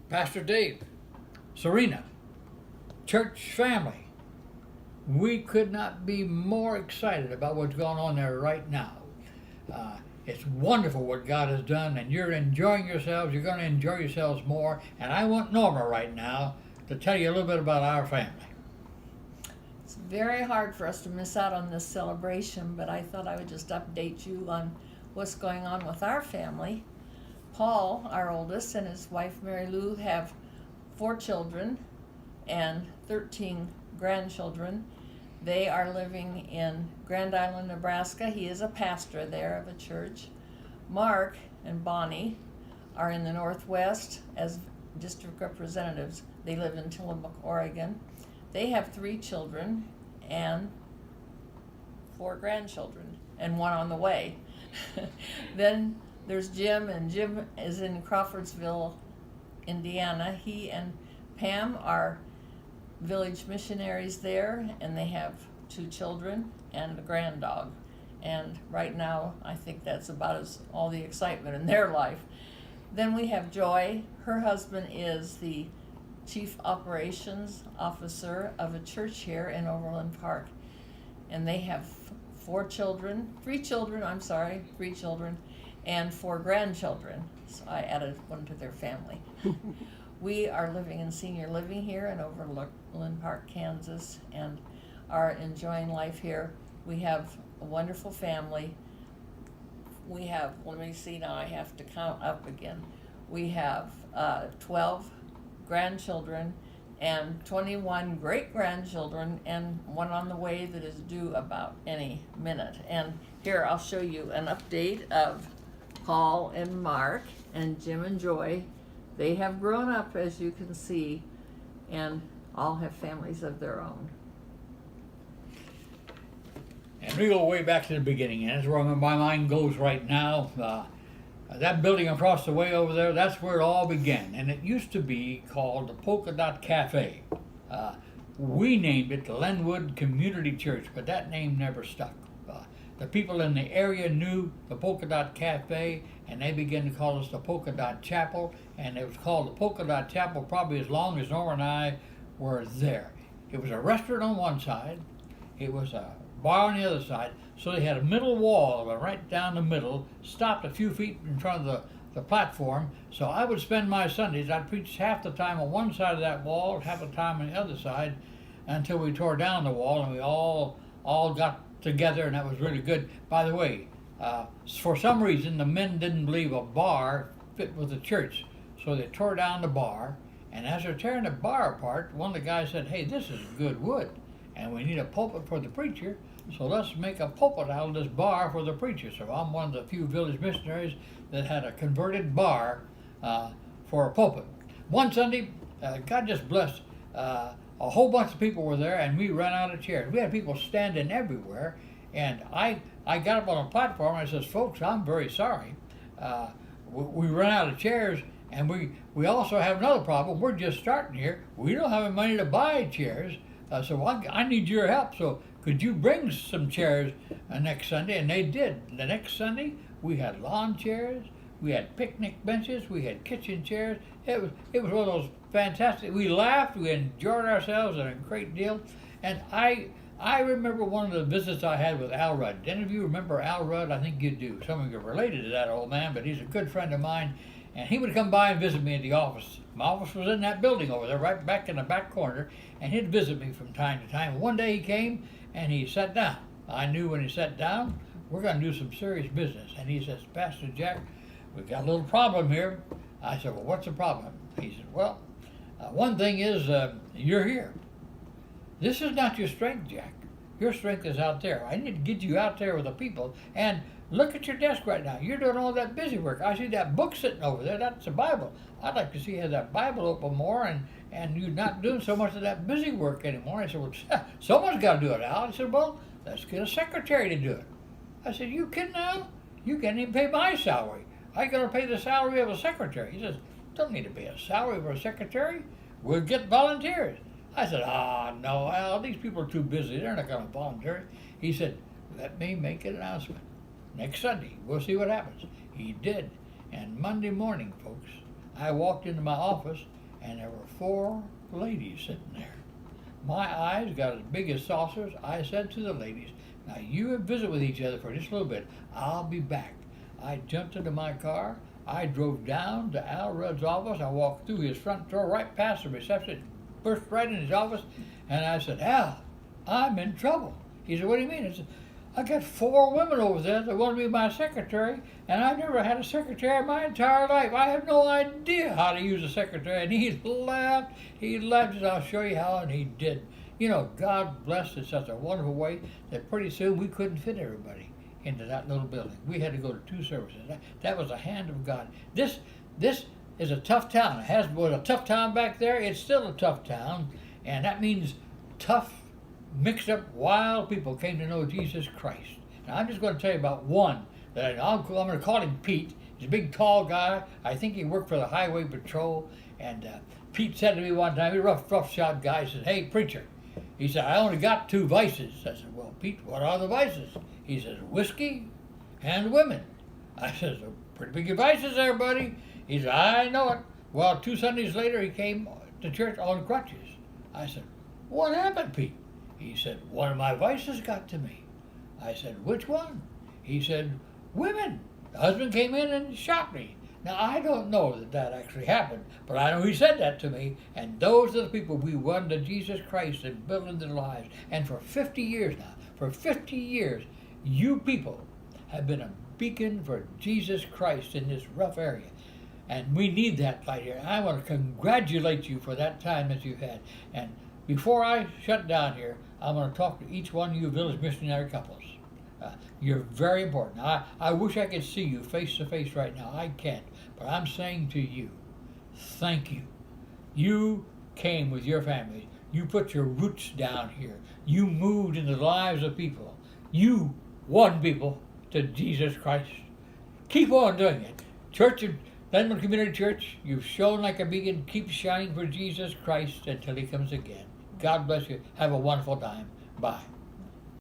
Pastor Dave, Serena, church family. We could not be more excited about what's going on there right now. It's wonderful what God has done, and you're enjoying yourselves. You're going to enjoy yourselves more. And I want Norma right now to tell you a little bit about our family. It's very hard for us to miss out on this celebration, but I thought I would just update you on what's going on with our family. Paul, our oldest, and his wife Mary Lou have 4 children and 13 grandchildren. They are living in Grand Island, Nebraska. He is a pastor there of a church. Mark and Bonnie are in the Northwest as district representatives. They live in Tillamook, Oregon. They have 3 children and 4 grandchildren and 1 on the way. Then there's Jim, and Jim is in Crawfordsville, Indiana. He and Pam are village missionaries there, and they have 2 children and a grand dog. And right now, I think that's about all the excitement in their life. Then we have Joy. Her husband is the chief operations officer of a church here in Overland Park. And they have 3 children, and 4 grandchildren. So I added 1 to their family. We are living in senior living here in Overland Park, Kansas, and are enjoying life here. We have a wonderful family. We have, let me see now, I have to count up again. We have 12 grandchildren and 21 great-grandchildren, and 1 on the way that is due about any minute. And here, I'll show you an update of Paul and Mark and Jim and Joy. They have grown up, as you can see, and all have families of their own. And we go way back to the beginning, and that's where my mind goes right now. That building across the way over there, that's where it all began. And it used to be called the Polka Dot Cafe. We named it the Lenwood Community Church, but that name never stuck. The people in the area knew the Polka Dot Cafe, and they began to call us the Polka Dot Chapel, and it was called the Polka Dot Chapel probably as long as Norma and I were there. It was a restaurant on one side, it was a bar on the other side, so they had a middle wall that went right down the middle, stopped a few feet in front of the platform. So I would spend my Sundays, I'd preach half the time on one side of that wall, half the time on the other side, until we tore down the wall and we all got together, and that was really good. By the way, for some reason the men didn't believe a bar fit with the church, so they tore down the bar, and as they're tearing the bar apart, one of the guys said, "Hey, this is good wood, and we need a pulpit for the preacher, so let's make a pulpit out of this bar for the preacher." So I'm one of the few village missionaries that had a converted bar for a pulpit. One Sunday, God just blessed. A whole bunch of people were there, and we ran out of chairs. We had people standing everywhere, and I got up on a platform and I says, "Folks, I'm very sorry. We ran out of chairs, and we also have another problem. We're just starting here. We don't have any money to buy chairs, so I need your help. So could you bring some chairs next Sunday?" And they did. The next Sunday, we had lawn chairs, we had picnic benches, we had kitchen chairs. It was one of those fantastic. We laughed, we enjoyed ourselves a great deal. And I remember one of the visits I had with Al Rudd. Did any of you remember Al Rudd? I think you do. Some of you are related to that old man, but he's a good friend of mine. And he would come by and visit me at the office. My office was in that building over there, right back in the back corner, and he'd visit me from time to time. One day he came and he sat down. I knew when he sat down, we're going to do some serious business. And he says, "Pastor Jack, we've got a little problem here." I said, "Well, what's the problem?" He said, "Well, one thing is you're here. This is not your strength, Jack. Your strength is out there. I need to get you out there with the people. And look at your desk right now. You're doing all that busy work. I see that book sitting over there. That's the Bible. I'd like to see you have that Bible open more, and you're not doing so much of that busy work anymore." I said, "Well, someone's got to do it, Al." He said, "Well, let's get a secretary to do it." I said, "You kidding now? You can't even pay my salary. I got to pay the salary of a secretary." He says, "Don't need to pay a salary for a secretary. We'll get volunteers." I said, "No, Al, these people are too busy. They're not going to volunteer." He said, "Let me make an announcement. Next Sunday, we'll see what happens." He did. And Monday morning, folks, I walked into my office, and there were 4 ladies sitting there. My eyes got as big as saucers. I said to the ladies, now you visit with each other for just a little bit. I'll be back. I jumped into my car. I drove down to Al Rudd's office. I walked through his front door, right past the receptionist, burst right in his office, and I said, Al, I'm in trouble. He said, what do you mean? I said, I got 4 women over there that want to be my secretary, and I've never had a secretary in my entire life. I have no idea how to use a secretary. And he laughed. He laughed. He said, I'll show you how, and he did. You know, God blessed in such a wonderful way that pretty soon we couldn't fit everybody into that little building. We had to go to 2 services. That was the hand of God. This is a tough town. It was a tough town back there. It's still a tough town, and that means tough, mixed up, wild people came to know Jesus Christ. And I'm just going to tell you about one that I'm going to call him Pete. He's a big, tall guy. I think he worked for the Highway Patrol. And Pete said to me one time, he's a rough shot guy. He said, hey, preacher. He said, I only got 2 vices. I said, well, Pete, what are the vices? He says, whiskey and women. I said, pretty big vices there, buddy. He said, I know it. Well, 2 Sundays later, he came to church on crutches. I said, what happened, Pete? He said, one of my vices got to me. I said, which one? He said, women. The husband came in and shot me. Now, I don't know that actually happened, but I know he said that to me, and those are the people we won to Jesus Christ and building their lives. And for 50 years now, for 50 years, you people have been a beacon for Jesus Christ in this rough area. And we need that light here. I want to congratulate you for that time that you've had. And before I shut down here, I'm going to talk to each one of you village missionary couples. You're very important. I wish I could see you face to face right now. I can't. But I'm saying to you, thank you. You came with your families. You put your roots down here. You moved in the lives of people. You won people to Jesus Christ. Keep on doing it. Church of Glenwood Community Church, you've shone like a beacon. Keep shining for Jesus Christ until he comes again. God bless you. Have a wonderful time. Bye.